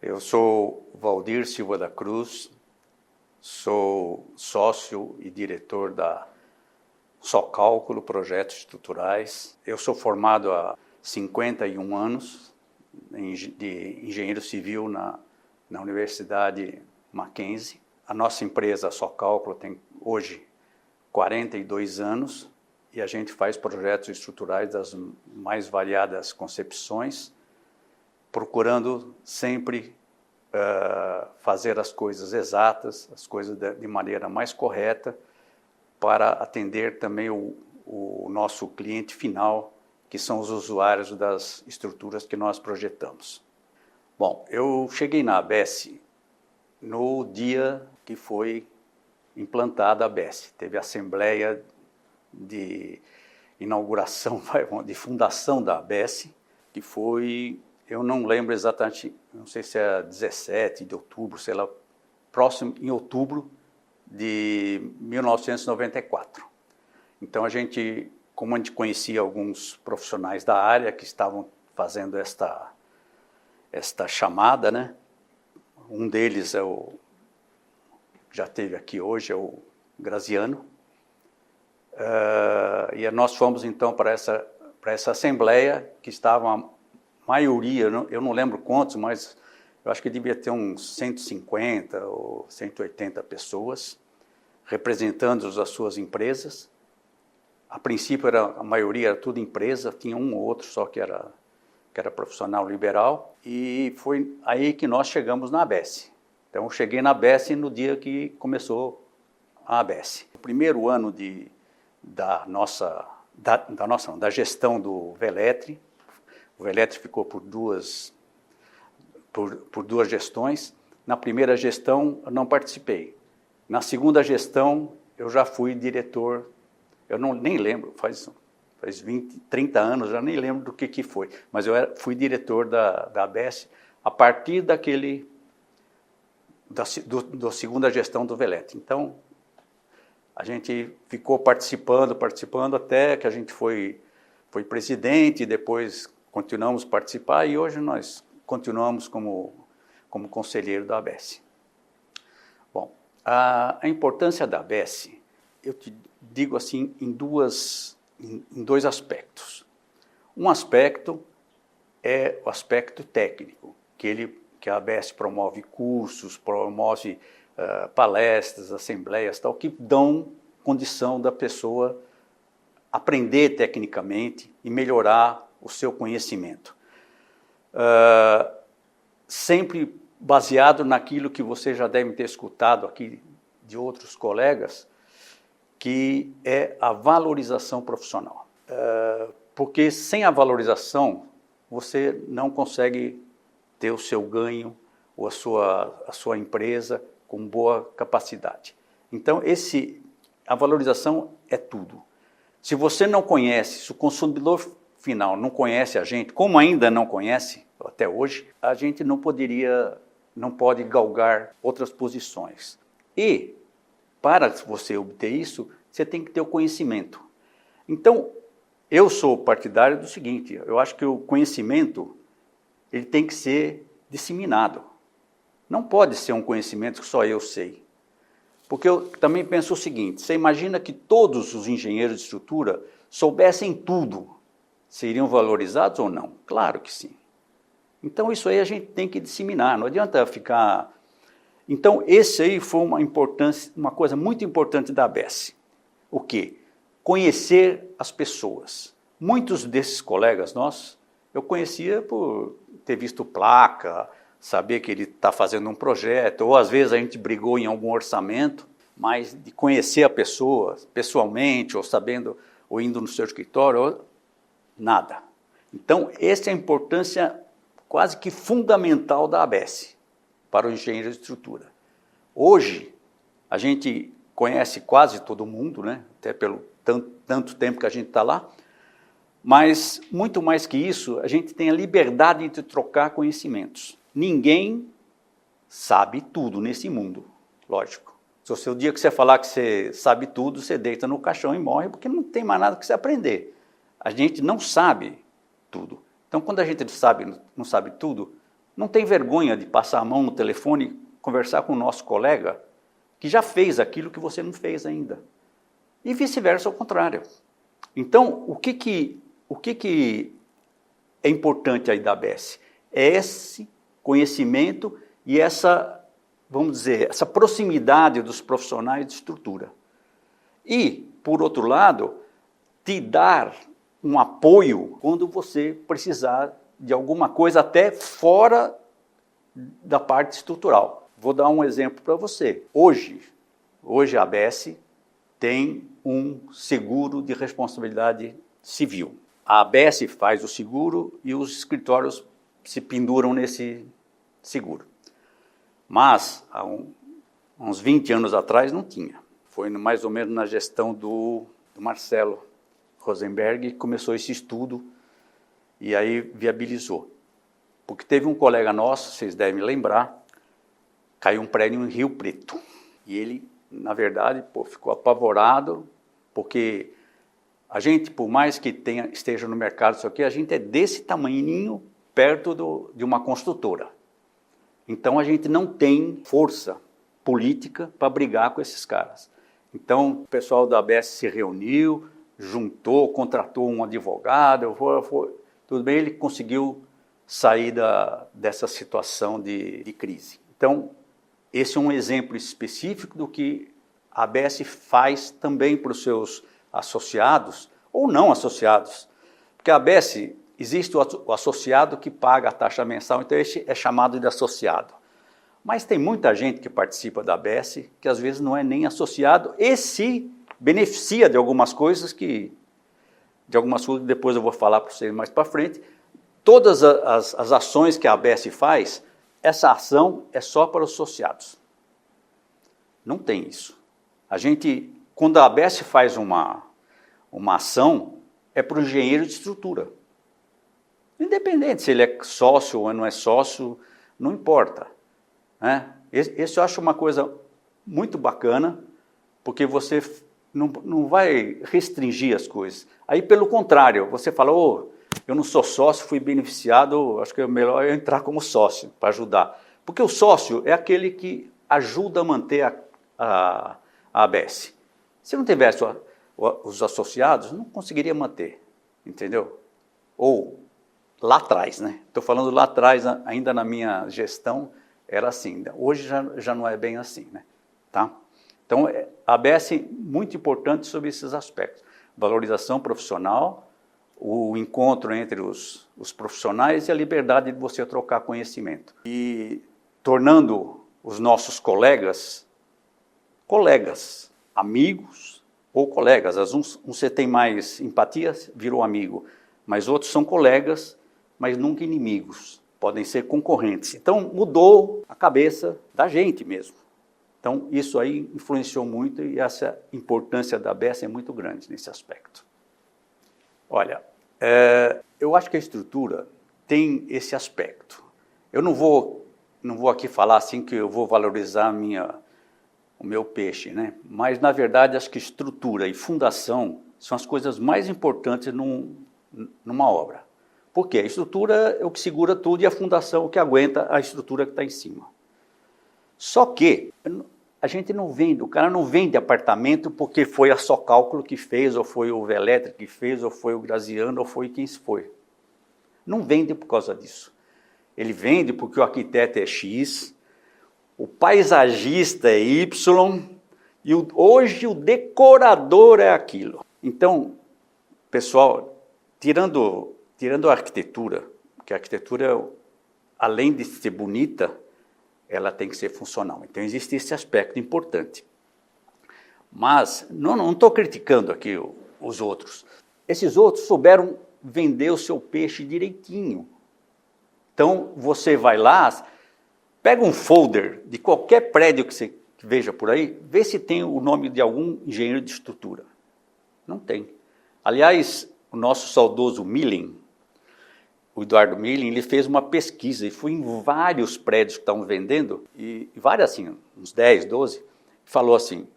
Eu sou Valdir Silva da Cruz, sou sócio e diretor da Socálculo Projetos Estruturais. Eu sou formado há 51 anos de engenheiro civil na Universidade Mackenzie. A nossa empresa, a Socálculo, tem hoje 42 anos e a gente faz projetos estruturais das mais variadas concepções, procurando sempre fazer as coisas exatas, as coisas de maneira mais correta, para atender também o nosso cliente final, que são os usuários das estruturas que nós projetamos. Bom, eu cheguei na ABS no dia que foi implantada a ABS. Teve a assembleia de inauguração, de fundação da ABS, que foi, eu não lembro exatamente, não sei se é 17 de outubro, sei lá, próximo em outubro de 1994. Então como a gente conhecia alguns profissionais da área que estavam fazendo esta chamada, né? Um deles já esteve aqui hoje, é o Graziano. E nós fomos então para essa assembleia, que estava a maioria, eu não lembro quantos, mas eu acho que devia ter uns 150 ou 180 pessoas, representando as suas empresas. A princípio a maioria era tudo empresa, tinha um ou outro só que era profissional liberal, e foi aí que nós chegamos na ABS. Então eu cheguei na ABS no dia que começou a ABS. O primeiro ano da gestão do Veletre, o Veletre ficou por duas gestões. Na primeira gestão eu não participei. Na segunda gestão eu já fui diretor, nem lembro, faz 20, 30 anos, já nem lembro do que foi, mas eu fui diretor da ABS a partir da segunda gestão do Veletre. Então, a gente ficou participando até que a gente foi presidente, depois continuamos a participar e hoje nós continuamos como conselheiro da ABS. Bom, a importância da ABS, eu te digo assim em dois aspectos. Um aspecto é o aspecto técnico, que a ABS promove cursos, promove palestras, assembleias, tal, que dão condição da pessoa aprender tecnicamente e melhorar o seu conhecimento. Sempre baseado naquilo que você já deve ter escutado aqui de outros colegas, que é a valorização profissional. Porque sem a valorização, você não consegue ter o seu ganho ou a sua empresa com boa capacidade. Então, a valorização é tudo. Se você não conhece, se o consumidor final não conhece a gente, como ainda não conhece até hoje, a gente não pode galgar outras posições. E, para você obter isso, você tem que ter o conhecimento. Então, eu sou partidário do seguinte, eu acho que o conhecimento ele tem que ser disseminado. Não pode ser um conhecimento que só eu sei. Porque eu também penso o seguinte, você imagina que todos os engenheiros de estrutura soubessem tudo, seriam valorizados ou não? Claro que sim. Então isso aí a gente tem que disseminar, não adianta ficar... Então esse aí foi uma coisa muito importante da ABS. O quê? Conhecer as pessoas. Muitos desses colegas nossos, eu conhecia por ter visto placa, saber que ele está fazendo um projeto, ou às vezes a gente brigou em algum orçamento, mas de conhecer a pessoa pessoalmente, ou indo no seu escritório, nada. Então, essa é a importância quase que fundamental da ABS para o engenheiro de estrutura. Hoje, a gente conhece quase todo mundo, né? Até pelo tanto tempo que a gente está lá, mas, muito mais que isso, a gente tem a liberdade de trocar conhecimentos. Ninguém sabe tudo nesse mundo, lógico. Se o dia que você falar que você sabe tudo, você deita no caixão e morre, porque não tem mais nada que você aprender. A gente não sabe tudo. Então, quando a gente não sabe tudo, não tem vergonha de passar a mão no telefone e conversar com o nosso colega que já fez aquilo que você não fez ainda. E vice-versa ao contrário. Então, o que é importante aí da ABS? É esse conhecimento e essa, vamos dizer, essa proximidade dos profissionais de estrutura. E, por outro lado, te dar um apoio quando você precisar de alguma coisa até fora da parte estrutural. Vou dar um exemplo para você. Hoje a ABS tem um seguro de responsabilidade civil. A ABS faz o seguro e os escritórios se penduram nesse seguro. Mas, há uns 20 anos atrás, não tinha. Foi mais ou menos na gestão do Marcelo Rosenberg que começou esse estudo e aí viabilizou. Porque teve um colega nosso, vocês devem lembrar, caiu um prédio em Rio Preto. E ele, na verdade, ficou apavorado, porque a gente, por mais que esteja no mercado isso aqui, a gente é desse tamanhinho perto de uma construtora. Então a gente não tem força política para brigar com esses caras. Então o pessoal da ABS se reuniu, juntou, contratou um advogado, tudo bem, ele conseguiu sair dessa situação de crise. Então, esse é um exemplo específico do que a ABS faz também para os seus associados, ou não associados. Porque a ABS, existe o associado que paga a taxa mensal, então esse é chamado de associado. Mas tem muita gente que participa da ABS que às vezes não é nem associado e se beneficia de algumas coisas que depois eu vou falar para vocês mais para frente. Todas as ações que a ABS faz, essa ação é só para os associados. Não tem isso. Quando a ABS faz uma ação, é para o engenheiro de estrutura. Independente se ele é sócio ou não é sócio, não importa. Né? Esse eu acho uma coisa muito bacana, porque você não vai restringir as coisas. Aí, pelo contrário, você fala, eu não sou sócio, fui beneficiado, acho que é melhor eu entrar como sócio para ajudar. Porque o sócio é aquele que ajuda a manter a ABS. Se não tivesse os associados, não conseguiria manter, entendeu? Ou lá atrás, né? Estou falando lá atrás, ainda na minha gestão, era assim. Hoje já não é bem assim, né? Tá? Então, a ABS é muito importante sobre esses aspectos. Valorização profissional, o encontro entre os profissionais e a liberdade de você trocar conhecimento. E tornando os nossos colegas, amigos ou colegas. Uns você tem mais empatia, virou amigo, mas outros são colegas, mas nunca inimigos. Podem ser concorrentes. Então, mudou a cabeça da gente mesmo. Então, isso aí influenciou muito e essa importância da ABS é muito grande nesse aspecto. Olha, eu acho que a estrutura tem esse aspecto. Eu não vou aqui falar assim que eu vou valorizar o meu peixe, né? Mas, na verdade, acho que estrutura e fundação são as coisas mais importantes numa obra. Por quê? A estrutura é o que segura tudo e a fundação é o que aguenta a estrutura que está em cima. Só que a gente não vende, o cara não vende apartamento porque foi a Só Cálculo que fez, ou foi o Velétrica que fez, ou foi o Graziano, ou foi quem foi. Não vende por causa disso. Ele vende porque o arquiteto é X, o paisagista é Y, e hoje o decorador é aquilo. Então, pessoal, tirando a arquitetura, porque a arquitetura, além de ser bonita, ela tem que ser funcional. Então, existe esse aspecto importante. Mas, não estou criticando aqui os outros. Esses outros souberam vender o seu peixe direitinho. Então, você vai lá, pega um folder de qualquer prédio que você veja por aí, vê se tem o nome de algum engenheiro de estrutura. Não tem. Aliás, o nosso saudoso Milling, o Eduardo Milling, ele fez uma pesquisa e foi em vários prédios que estavam vendendo, e vários assim, uns 10, 12, falou assim,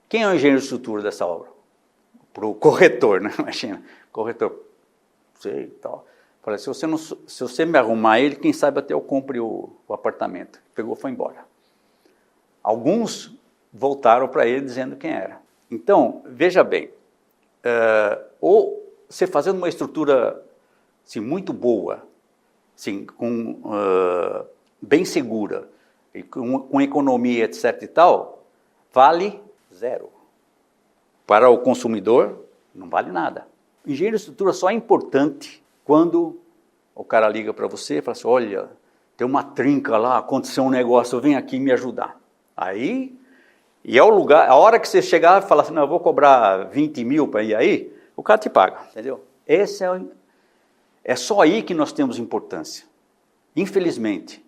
quem é o engenheiro de estrutura dessa obra? Para o corretor, né? Imagina, corretor, sei e tal. Falei, se você me arrumar ele, quem sabe até eu compre o apartamento. Pegou, foi embora. Alguns voltaram para ele dizendo quem era. Então, veja bem, ou você fazendo uma estrutura assim, muito boa, assim, bem segura, e com economia, etc. e tal, vale zero. Para o consumidor, não vale nada. Engenheiro de estrutura só é importante quando o cara liga para você e fala assim, olha, tem uma trinca lá, aconteceu um negócio, vem aqui me ajudar. Aí, e é o lugar, a hora que você chegar e falar assim, não, eu vou cobrar 20 mil para ir aí, o cara te paga, entendeu? É só aí que nós temos importância. Infelizmente,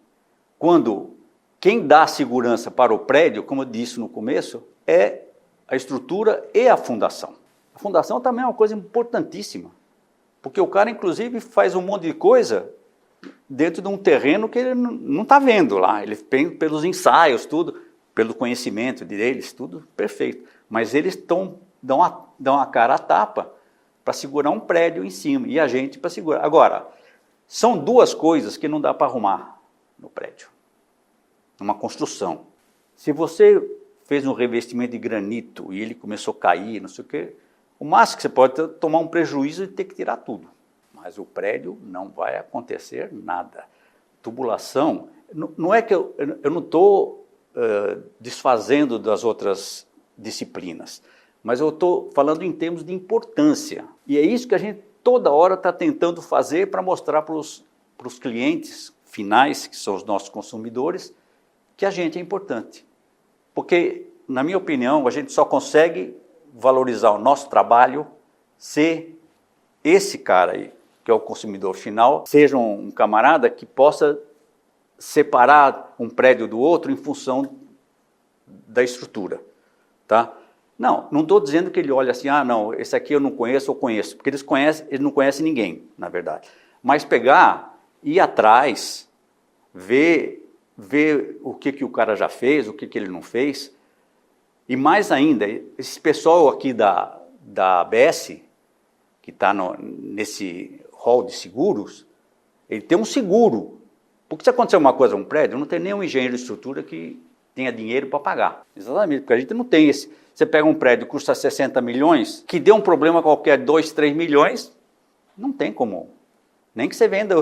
quando quem dá segurança para o prédio, como eu disse no começo, é a estrutura e a fundação. A fundação também é uma coisa importantíssima, porque o cara, inclusive, faz um monte de coisa dentro de um terreno que ele não está vendo lá. Ele tem pelos ensaios, tudo, pelo conhecimento deles, tudo perfeito. Mas eles dão a cara à tapa para segurar um prédio em cima e a gente para segurar. Agora, são duas coisas que não dá para arrumar no prédio, numa construção. Se você fez um revestimento de granito e ele começou a cair, não sei o quê, o máximo que você pode tomar um prejuízo e ter que tirar tudo. Mas o prédio não vai acontecer nada. Tubulação, não é que eu não estou desfazendo das outras disciplinas, mas eu estou falando em termos de importância. E é isso que a gente toda hora está tentando fazer para mostrar para os clientes finais, que são os nossos consumidores, que a gente é importante. Porque, na minha opinião, a gente só consegue valorizar o nosso trabalho se esse cara aí, que é o consumidor final, seja um camarada que possa separar um prédio do outro em função da estrutura, tá? Não estou dizendo que ele olha assim, não, esse aqui eu não conheço ou conheço, porque eles não conhecem ninguém, na verdade. Mas pegar, ir atrás, ver o que o cara já fez, o que ele não fez, e mais ainda, esse pessoal aqui da ABS, que está nesse hall de seguros, ele tem um seguro. Porque se acontecer uma coisa num prédio, não tem nenhum engenheiro de estrutura que tenha dinheiro para pagar. Exatamente, porque a gente não tem esse. Você pega um prédio que custa 60 milhões, que deu um problema qualquer, 2, 3 milhões, não tem como. Nem que você venda.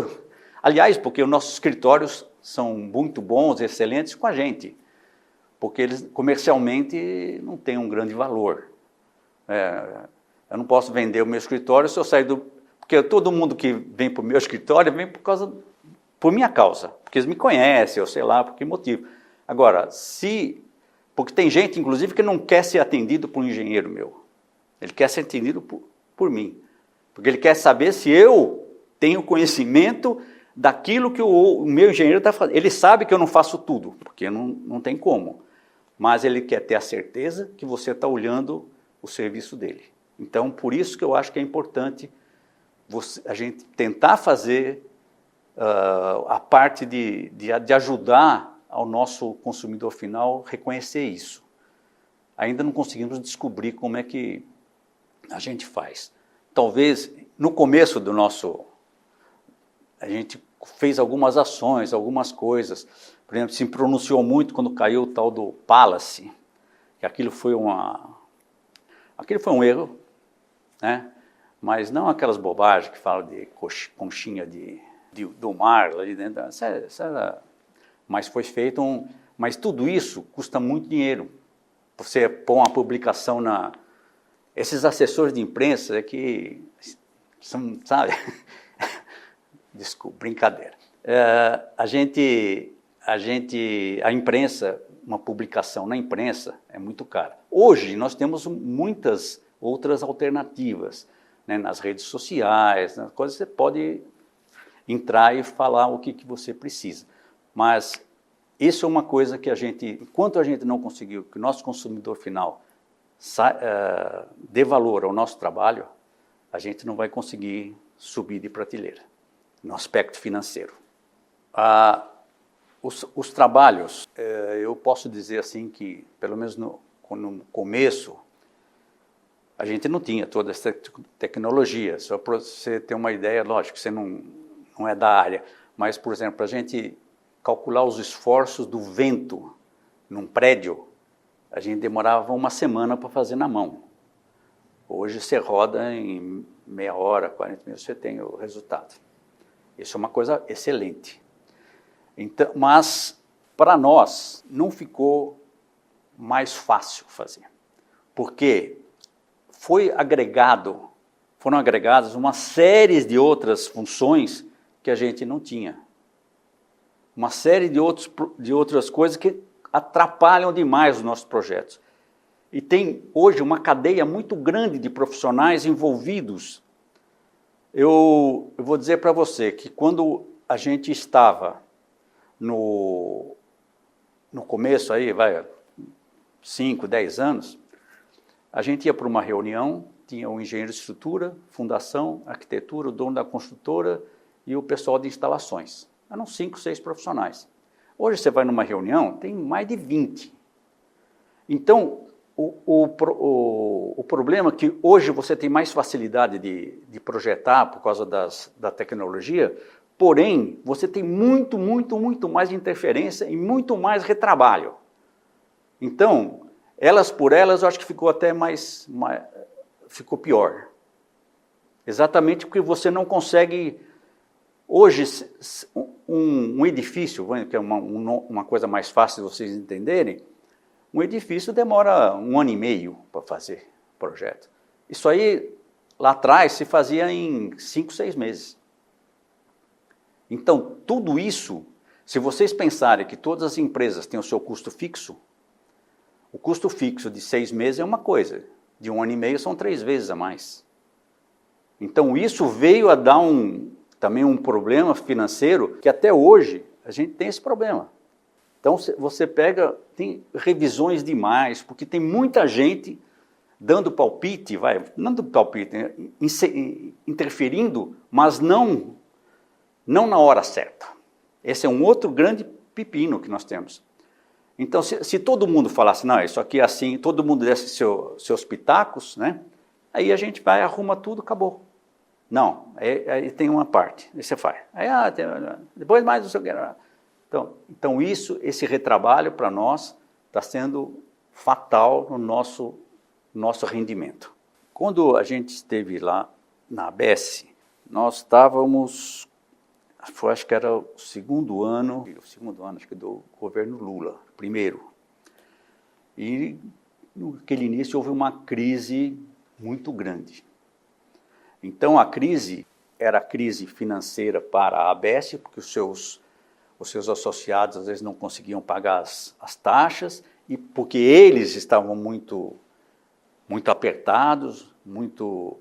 Aliás, porque os nossos escritórios são muito bons, excelentes com a gente. Porque eles comercialmente não têm um grande valor. Eu não posso vender o meu escritório se eu sair do... Porque todo mundo que vem para o meu escritório vem por minha causa. Porque eles me conhecem, eu sei lá por que motivo. Agora, porque tem gente, inclusive, que não quer ser atendido por um engenheiro meu. Ele quer ser atendido por mim. Porque ele quer saber se eu tenho conhecimento daquilo que o meu engenheiro está fazendo. Ele sabe que eu não faço tudo, porque não tem como. Mas ele quer ter a certeza que você está olhando o serviço dele. Então, por isso que eu acho que é importante a gente tentar fazer a parte de ajudar ao nosso consumidor final reconhecer isso. Ainda não conseguimos descobrir como é que a gente faz. Talvez, no começo do a gente fez algumas ações, algumas coisas. Por exemplo, se pronunciou muito quando caiu o tal do Palace, que aquilo foi um erro, né? Mas não aquelas bobagens que falam de conchinha do mar, lá de dentro. Mas foi feito Mas tudo isso custa muito dinheiro. Você pôr uma publicação Esses assessores de imprensa que são, sabe? Desculpa, brincadeira. A imprensa, uma publicação na imprensa é muito cara. Hoje nós temos muitas outras alternativas, né? Nas redes sociais, nas coisas você pode entrar e falar o que você precisa. Mas isso é uma coisa que enquanto a gente não conseguiu que o nosso consumidor final dê valor ao nosso trabalho, a gente não vai conseguir subir de prateleira no aspecto financeiro. Os trabalhos, eu posso dizer assim que, pelo menos no começo, a gente não tinha toda essa tecnologia. Só para você ter uma ideia, lógico, você não não é da área, mas, por exemplo, para a gente calcular os esforços do vento num prédio, a gente demorava uma semana para fazer na mão. Hoje você roda em meia hora, 40 minutos, você tem o resultado. Isso é uma coisa excelente. Então, mas, para nós, não ficou mais fácil fazer, porque foram agregadas uma série de outras funções que a gente não tinha. Uma série de outras coisas que atrapalham demais os nossos projetos. E tem hoje uma cadeia muito grande de profissionais envolvidos. Eu vou dizer para você que quando a gente estava no começo, aí, 5, 10 anos, a gente ia para uma reunião, tinha um engenheiro de estrutura, fundação, arquitetura, o dono da construtora e o pessoal de instalações. Eram 5, 6 profissionais. Hoje você vai numa reunião, tem mais de 20. Então, o problema é que hoje você tem mais facilidade de projetar por causa da tecnologia, porém, você tem muito mais interferência e muito mais retrabalho. Então, elas por elas, eu acho que ficou até ficou pior. Exatamente porque você não consegue... Hoje, um edifício, que é uma coisa mais fácil de vocês entenderem, um edifício demora 1 ano e meio para fazer o projeto. Isso aí, lá atrás, se fazia em 5, 6 meses. Então, tudo isso, se vocês pensarem que todas as empresas têm o seu custo fixo, o custo fixo de 6 meses é uma coisa, de 1 ano e meio são 3 vezes a mais. Então, isso veio a dar também um problema financeiro, que até hoje a gente tem esse problema. Então, você tem revisões demais, porque tem muita gente dando palpite, não dando palpite, interferindo, mas não na hora certa. Esse é um outro grande pepino que nós temos. Então, se todo mundo falasse, não, isso aqui é assim, todo mundo desse seus pitacos, né? Aí a gente vai, arruma tudo, acabou. Não, aí tem uma parte, aí você faz. Aí, depois mais não sei o que. Então esse retrabalho para nós está sendo fatal no nosso rendimento. Quando a gente esteve lá na ABS, nós estávamos, acho que era o segundo ano, acho que do governo Lula, primeiro. E naquele início houve uma crise muito grande. Então a crise era a crise financeira para a ABS, porque os seus associados às vezes não conseguiam pagar as taxas, e porque eles estavam muito apertados, muito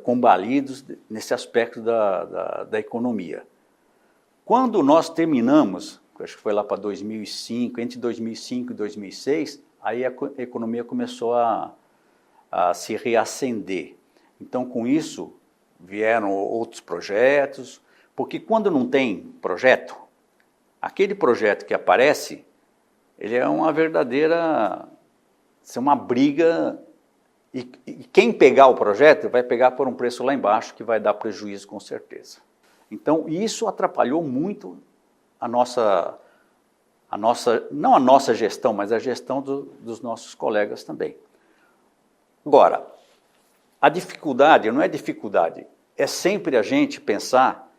combalidos nesse aspecto da economia. Quando nós terminamos, acho que foi lá para 2005, entre 2005 e 2006, aí a economia começou a se reacender. Então, com isso, vieram outros projetos, porque quando não tem projeto, aquele projeto que aparece, ele é uma verdadeira, uma briga, e quem pegar o projeto vai pegar por um preço lá embaixo, que vai dar prejuízo com certeza. Então, isso atrapalhou muito não a nossa gestão, mas a gestão dos nossos colegas também. Agora, a dificuldade não é dificuldade, é sempre a gente pensar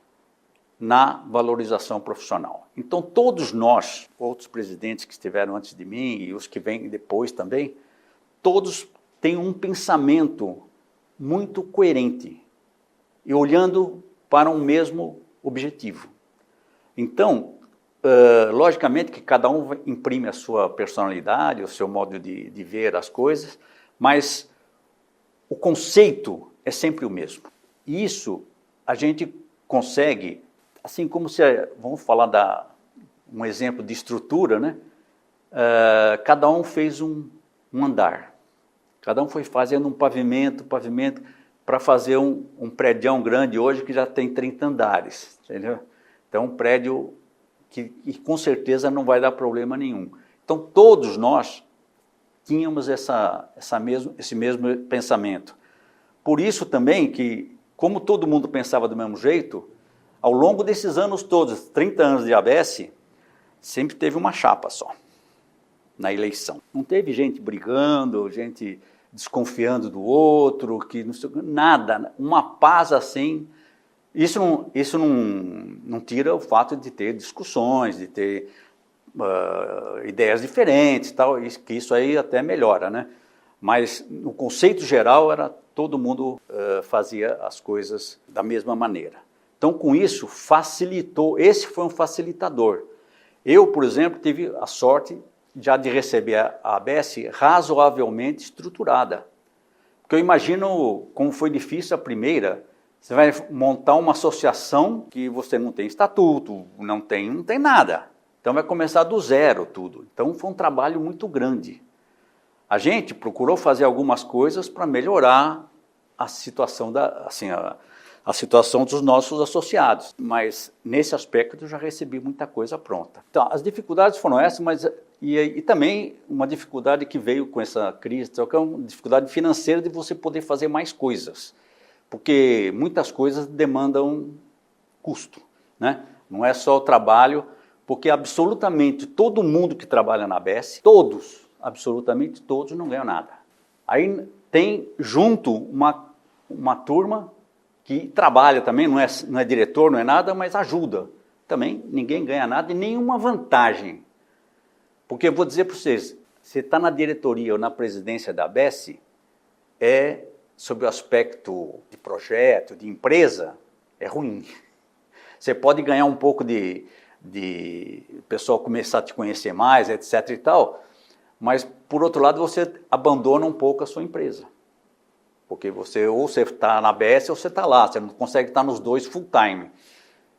na valorização profissional. Então, todos nós, outros presidentes que estiveram antes de mim e os que vêm depois também, todos têm um pensamento muito coerente e olhando para um mesmo objetivo. Então, logicamente que cada um imprime a sua personalidade, o seu modo de ver as coisas, mas o conceito é sempre o mesmo. E isso a gente consegue, assim como vamos falar um exemplo de estrutura, né? Cada um fez um andar. Cada um foi fazendo um pavimento, para fazer um prédio grande hoje que já tem 30 andares, entendeu? Então, um prédio que com certeza não vai dar problema nenhum. Então, todos nós tínhamos esse mesmo pensamento. Por isso também que, como todo mundo pensava do mesmo jeito, ao longo desses anos todos, 30 anos de ABS, sempre teve uma chapa só na eleição. Não teve gente brigando, gente desconfiando do outro, que não sei, nada, uma paz assim. Isso não tira o fato de ter discussões, de ter ideias diferentes, tal, que isso aí até melhora, né? Mas no conceito geral era todo mundo fazia as coisas da mesma maneira. Então com isso facilitou, esse foi um facilitador. Eu, por exemplo, tive a sorte já de receber a ABS razoavelmente estruturada. Porque eu imagino como foi difícil a primeira. Você vai montar uma associação que você não tem estatuto, não tem nada. Então vai começar do zero tudo. Então foi um trabalho muito grande. A gente procurou fazer algumas coisas para melhorar a situação, a situação dos nossos associados. Mas nesse aspecto eu já recebi muita coisa pronta. Então as dificuldades foram essas, mas e também uma dificuldade que veio com essa crise, que é uma dificuldade financeira de você poder fazer mais coisas. Porque muitas coisas demandam custo, né? Não é só o trabalho, porque absolutamente todo mundo que trabalha na ABS, absolutamente todos não ganham nada. Aí tem junto uma turma que trabalha também, não é diretor, não é nada, mas ajuda. Também ninguém ganha nada e nenhuma vantagem. Porque eu vou dizer para vocês, você está na diretoria ou na presidência da ABS, sobre o aspecto de projeto, de empresa, é ruim. Você pode ganhar um pouco de o pessoal começar a te conhecer mais, etc. e tal, mas, por outro lado, você abandona um pouco a sua empresa. Porque ou você está na ABS ou você está lá, você não consegue estar nos dois full time,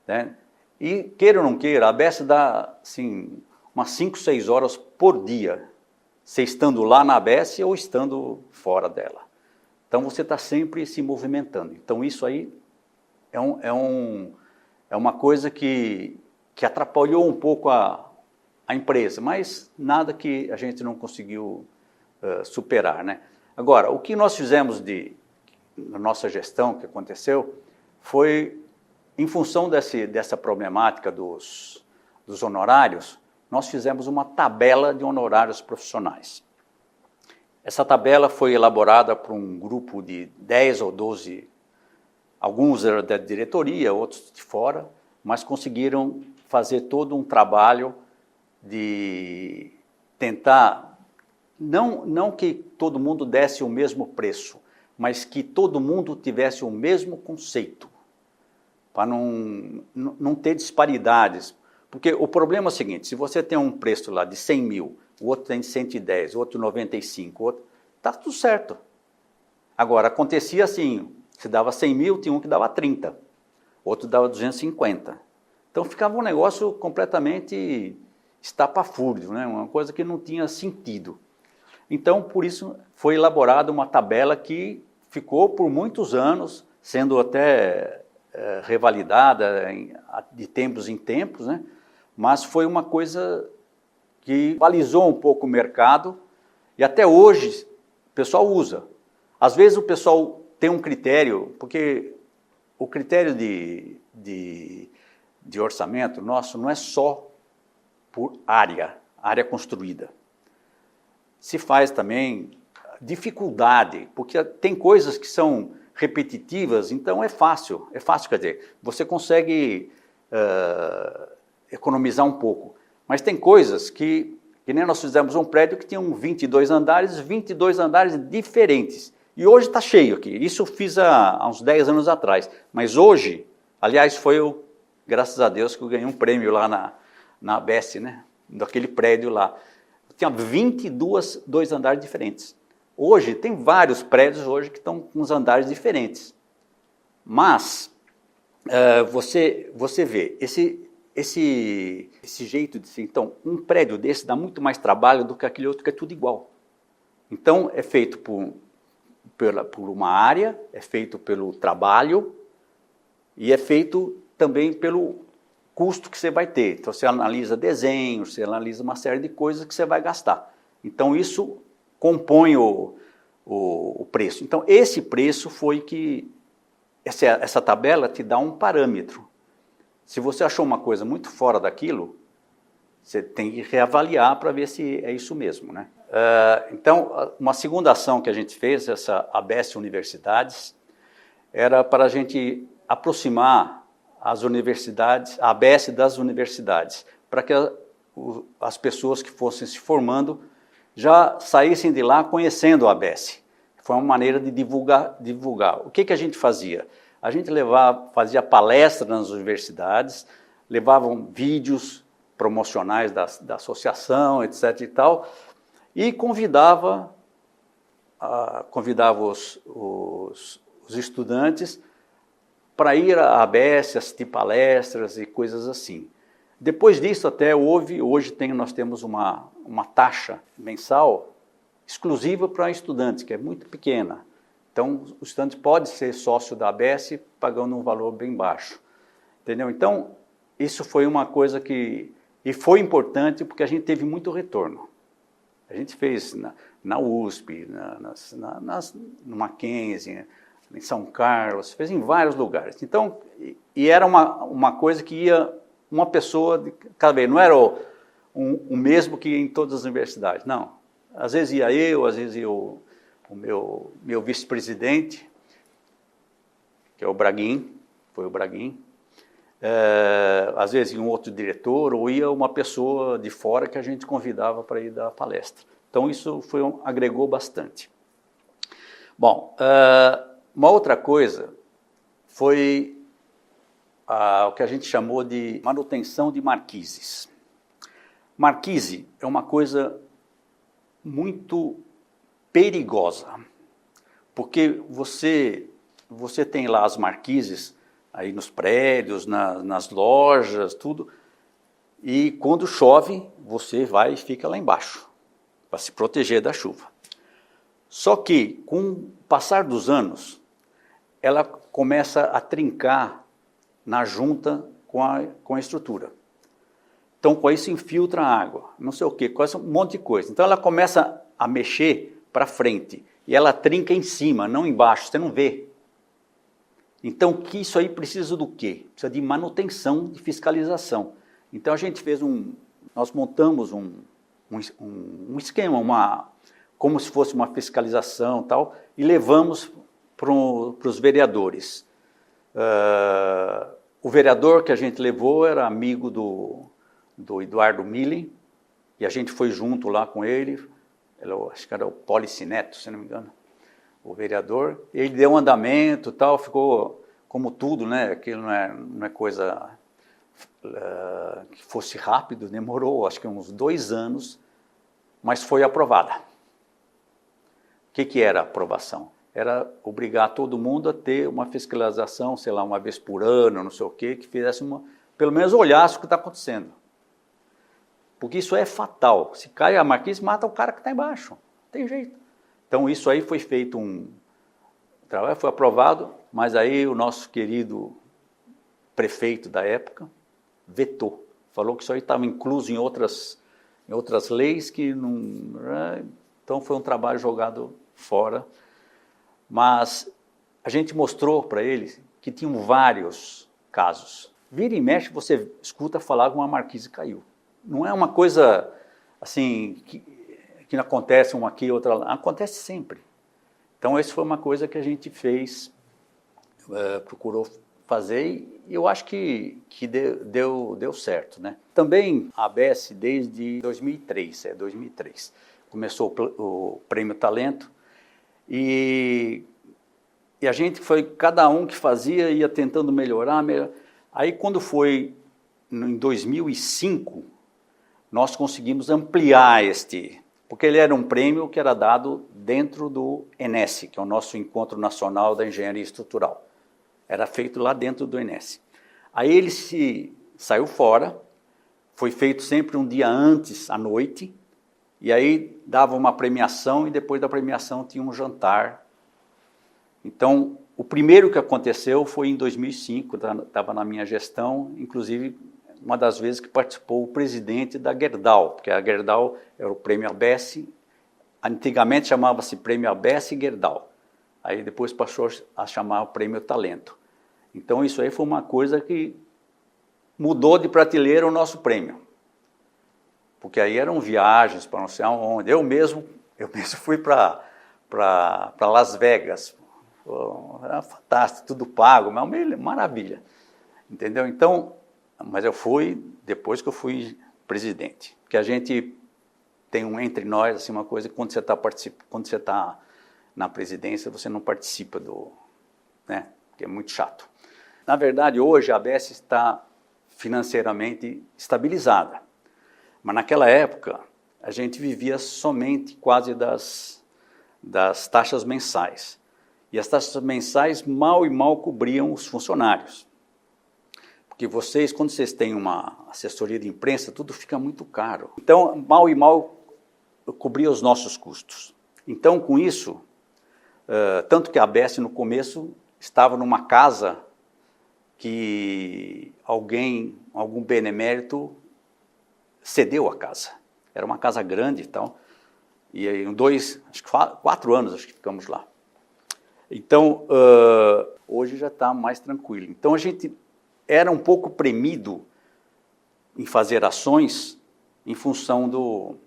né? E, queira ou não queira, a ABS dá, assim, umas 5, 6 horas por dia, você estando lá na ABS ou estando fora dela. Então você está sempre se movimentando. Então isso aí é uma coisa que atrapalhou um pouco a empresa, mas nada que a gente não conseguiu superar, né? Agora, o que nós fizemos na nossa gestão, que aconteceu, foi, em função dessa problemática dos honorários, nós fizemos uma tabela de honorários profissionais. Essa tabela foi elaborada por um grupo de 10 ou 12, alguns eram da diretoria, outros de fora, mas conseguiram fazer todo um trabalho de tentar, não que todo mundo desse o mesmo preço, mas que todo mundo tivesse o mesmo conceito, para não ter disparidades. Porque o problema é o seguinte, se você tem um preço lá de 100 mil, o outro tem 110, o outro 95, o outro, está tudo certo. Agora, acontecia assim, se dava 100 mil, tinha um que dava 30, outro dava 250. Então ficava um negócio completamente estapafúrdio, né? Uma coisa que não tinha sentido. Então, por isso, foi elaborada uma tabela que ficou por muitos anos, sendo até revalidada de tempos em tempos, né? Mas foi uma coisa que balizou um pouco o mercado e até hoje o pessoal usa. Às vezes o pessoal tem um critério, porque o critério de orçamento nosso não é só por área construída. Se faz também dificuldade, porque tem coisas que são repetitivas, então é fácil, quer dizer, você consegue economizar um pouco. Mas tem coisas que nem nós fizemos um prédio que tinha 22 andares diferentes. E hoje está cheio aqui. Isso eu fiz há uns 10 anos atrás. Mas hoje, aliás, graças a Deus, que eu ganhei um prêmio lá na ABS, né? Daquele prédio lá. Tinha 22 andares diferentes. Hoje, tem vários prédios hoje que estão com os andares diferentes. Mas, você vê, esse jeito de ser, então, um prédio desse dá muito mais trabalho do que aquele outro que é tudo igual. Então, é feito por uma área, é feito pelo trabalho e é feito também pelo custo que você vai ter. Então, você analisa desenho, você analisa uma série de coisas que você vai gastar. Então, isso compõe o preço. Então, esse preço foi que... Essa tabela te dá um parâmetro. Se você achou uma coisa muito fora daquilo, você tem que reavaliar para ver se é isso mesmo, né? Então, uma segunda ação que a gente fez, essa ABS Universidades, era para a gente aproximar as universidades, a ABS das universidades, para que as pessoas que fossem se formando já saíssem de lá conhecendo a ABS. Foi uma maneira de divulgar. O que a gente fazia? A gente fazia palestras nas universidades, levavam vídeos promocionais da associação, etc. e tal, e convidava os estudantes para ir à ABS, assistir palestras e coisas assim. Depois disso até nós temos uma taxa mensal exclusiva para estudantes, que é muito pequena. Então, o estudante pode ser sócio da ABS pagando um valor bem baixo. Entendeu? Então, isso foi uma coisa e foi importante porque a gente teve muito retorno. A gente fez na USP, no Mackenzie, em São Carlos, fez em vários lugares. Então, e era uma coisa que ia uma pessoa de cada vez, não era o mesmo que em todas as universidades, não. Às vezes ia eu, às vezes ia o meu vice-presidente, que é o Braguin, foi o Braguin, às vezes ia um outro diretor, ou ia uma pessoa de fora que a gente convidava para ir dar palestra. Então isso agregou bastante. Bom, uma outra coisa foi o que a gente chamou de manutenção de marquises. Marquise é uma coisa muito perigosa, porque você tem lá as marquises aí nos prédios, nas lojas, tudo, e quando chove, você vai e fica lá embaixo, para se proteger da chuva. Só que, com o passar dos anos, ela começa a trincar na junta com a estrutura. Então, com isso infiltra a água, não sei o quê, um monte de coisa. Então, ela começa a mexer para frente, e ela trinca em cima, não embaixo, você não vê. Então, que isso aí precisa do quê? Precisa de manutenção, de fiscalização. Então, a gente fez nós montamos um esquema, como se fosse uma fiscalização tal, e levamos para os vereadores. O vereador que a gente levou era amigo do Eduardo Milli, e a gente foi junto lá com ele, acho que era o Policineto, se não me engano, o vereador, ele deu um andamento, tal, ficou como tudo, né? Aquilo não é coisa que fosse rápido, demorou acho que uns 2 anos, mas foi aprovada. O que era a aprovação? Era obrigar todo mundo a ter uma fiscalização, sei lá, uma vez por ano, não sei o quê, que fizesse pelo menos olhasse o que está acontecendo. Porque isso é fatal. Se cai a marquise, mata o cara que está embaixo. Não tem jeito. Então, isso aí foi feito trabalho, foi aprovado, mas aí o nosso querido prefeito da época vetou. Falou que isso aí estava incluso em outras leis que não... Então, foi um trabalho jogado fora. Mas a gente mostrou para eles que tinham vários casos. Vira e mexe, você escuta falar que uma marquise caiu. Não é uma coisa assim que não acontece uma aqui, outra lá. Acontece sempre. Então, essa foi uma coisa que a gente fez, procurou fazer e eu acho que deu certo, né? Também a ABS desde 2003, começou o Prêmio Talento e a gente foi, cada um que fazia ia tentando melhorar. Aí quando foi em 2005, nós conseguimos ampliar porque ele era um prêmio que era dado dentro do ENESE, que é o nosso Encontro Nacional da Engenharia Estrutural. Era feito lá dentro do ENESE. Aí ele saiu fora, foi feito sempre um dia antes, à noite, e aí dava uma premiação e depois da premiação tinha um jantar. Então, o primeiro que aconteceu foi em 2005, estava na minha gestão, inclusive uma das vezes que participou o presidente da Gerdau, porque a Gerdau era o prêmio ABS, antigamente chamava-se prêmio ABS e Gerdau, aí depois passou a chamar o prêmio Talento. Então isso aí foi uma coisa que mudou de prateleira o nosso prêmio. Porque aí eram viagens para não sei aonde. Eu mesmo fui para Las Vegas. Era fantástico, tudo pago, mas uma maravilha. Entendeu? Então, mas eu fui depois que eu fui presidente. Porque a gente tem entre nós assim, uma coisa que quando você está na presidência, você não participa né? Porque é muito chato. Na verdade, hoje a ABS está financeiramente estabilizada. Mas naquela época, a gente vivia somente quase das taxas mensais. E as taxas mensais mal e mal cobriam os funcionários. Porque vocês, quando vocês têm uma assessoria de imprensa, tudo fica muito caro. Então, mal e mal cobria os nossos custos. Então, com isso, tanto que a ABS no começo estava numa casa que algum benemérito cedeu a casa. Era uma casa grande e tal. E aí, acho que 4 anos acho que ficamos lá. Então, hoje já está mais tranquilo. Então, a gente era um pouco premido em fazer ações em função do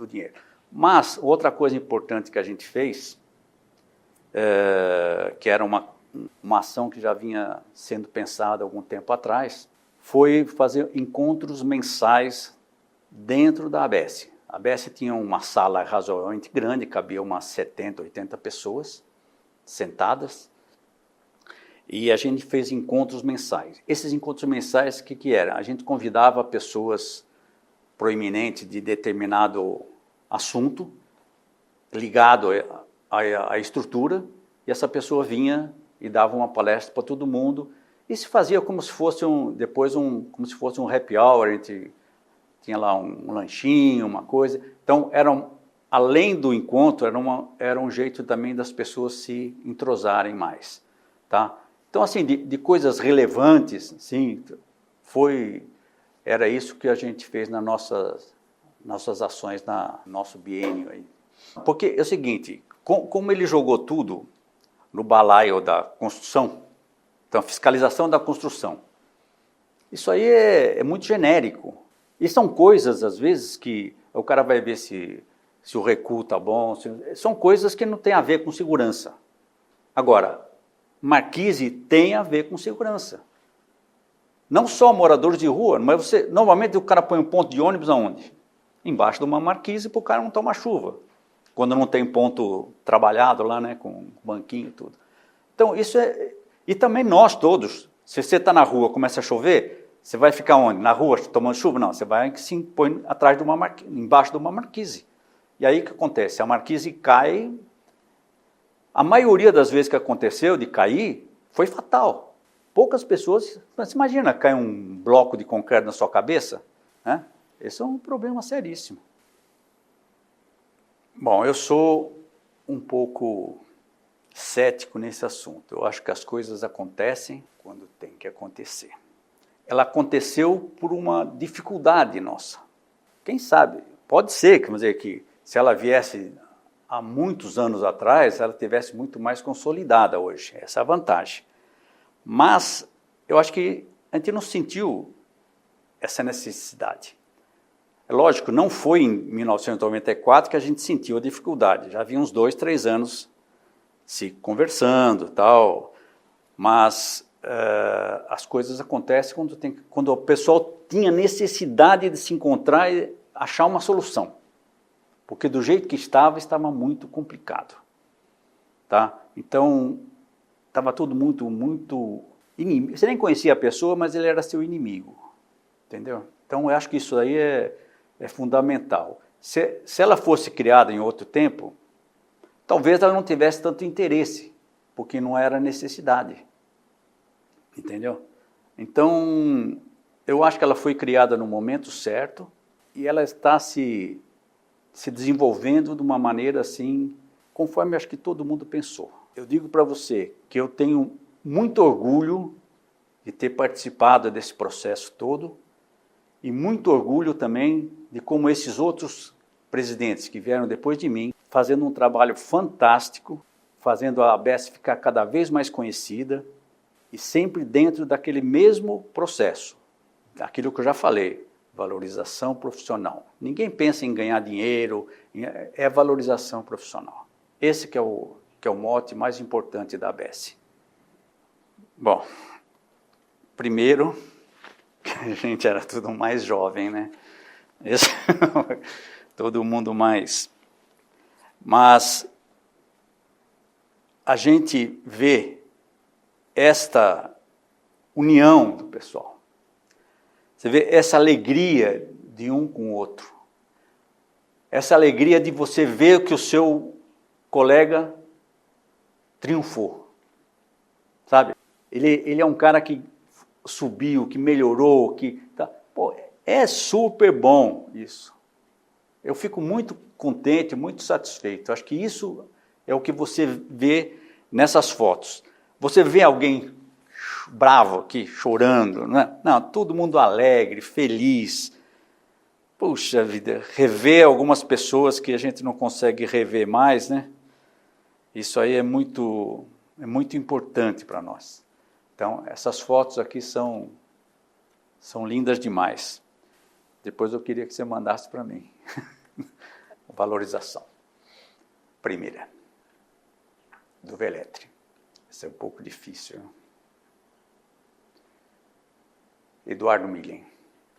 dinheiro. Mas, outra coisa importante que a gente fez, que era uma ação que já vinha sendo pensada há algum tempo atrás, foi fazer encontros mensais dentro da ABS. A ABS tinha uma sala razoavelmente grande, cabia umas 70, 80 pessoas sentadas, e a gente fez encontros mensais. Esses encontros mensais, o que era? A gente convidava pessoas proeminentes de determinado assunto, ligado à estrutura, e essa pessoa vinha e dava uma palestra para todo mundo, e se fazia como se fosse como se fosse um happy hour, a gente tinha lá um lanchinho, uma coisa. Então, além do encontro, era um jeito também das pessoas se entrosarem mais. Tá? Então, assim, de coisas relevantes, sim, era isso que a gente fez nas nossas ações, no nosso biênio aí. Porque é o seguinte, como ele jogou tudo no balaio da construção, então, fiscalização da construção. Isso aí é muito genérico. E são coisas, às vezes, que o cara vai ver se o recuo está bom. São coisas que não têm a ver com segurança. Agora, marquise tem a ver com segurança. Não só moradores de rua, mas normalmente o cara põe um ponto de ônibus aonde? Embaixo de uma marquise para o cara não tomar chuva. Quando não tem ponto trabalhado lá, né, com banquinho e tudo. Então, isso é... E também nós todos, se você está na rua, começa a chover, você vai ficar onde? Na rua, tomando chuva? Não, você vai se põe atrás de embaixo de uma marquise. E aí o que acontece? A marquise cai, a maioria das vezes que aconteceu de cair, foi fatal. Poucas pessoas, você imagina, cai um bloco de concreto na sua cabeça? Né? Esse é um problema seríssimo. Bom, eu sou um pouco cético nesse assunto. Eu acho que as coisas acontecem quando tem que acontecer. Ela aconteceu por uma dificuldade nossa. Quem sabe? Pode ser, quer dizer, que se ela viesse há muitos anos atrás, ela tivesse muito mais consolidada hoje. Essa é a vantagem. Mas eu acho que a gente não sentiu essa necessidade. É lógico, não foi em 1994 que a gente sentiu a dificuldade. Já havia uns 2, 3 anos se conversando, tal, mas as coisas acontecem quando o pessoal tinha necessidade de se encontrar e achar uma solução, porque do jeito que estava muito complicado, tá? Então estava tudo muito inimigo. Você nem conhecia a pessoa, mas ele era seu inimigo, entendeu? Então eu acho que isso aí é fundamental. Se ela fosse criada em outro tempo, talvez ela não tivesse tanto interesse, porque não era necessidade. Entendeu? Então, eu acho que ela foi criada no momento certo e ela está se desenvolvendo de uma maneira assim, conforme acho que todo mundo pensou. Eu digo para você que eu tenho muito orgulho de ter participado desse processo todo e muito orgulho também de como esses outros presidentes que vieram depois de mim, fazendo um trabalho fantástico, fazendo a ABS ficar cada vez mais conhecida e sempre dentro daquele mesmo processo, aquilo que eu já falei, valorização profissional. Ninguém pensa em ganhar dinheiro, é valorização profissional. Esse que é o mote mais importante da ABS. Bom, primeiro, a gente era tudo mais jovem, né? Todo mundo mais. Mas a gente vê esta união do pessoal. Você vê essa alegria de um com o outro. Essa alegria de você ver que o seu colega triunfou. Sabe? Ele é um cara que subiu, que melhorou, que... Tá. Pô, é super bom isso. Eu fico muito contente, muito satisfeito. Acho que isso é o que você vê nessas fotos. Você vê alguém bravo aqui, chorando, né? Não, todo mundo alegre, feliz. Puxa vida, rever algumas pessoas que a gente não consegue rever mais, né? Isso aí é muito importante para nós. Então, essas fotos aqui são lindas demais. Depois eu queria que você mandasse para mim. Valorização. Primeira. Do Veletre. Isso é um pouco difícil. Eduardo Milhem.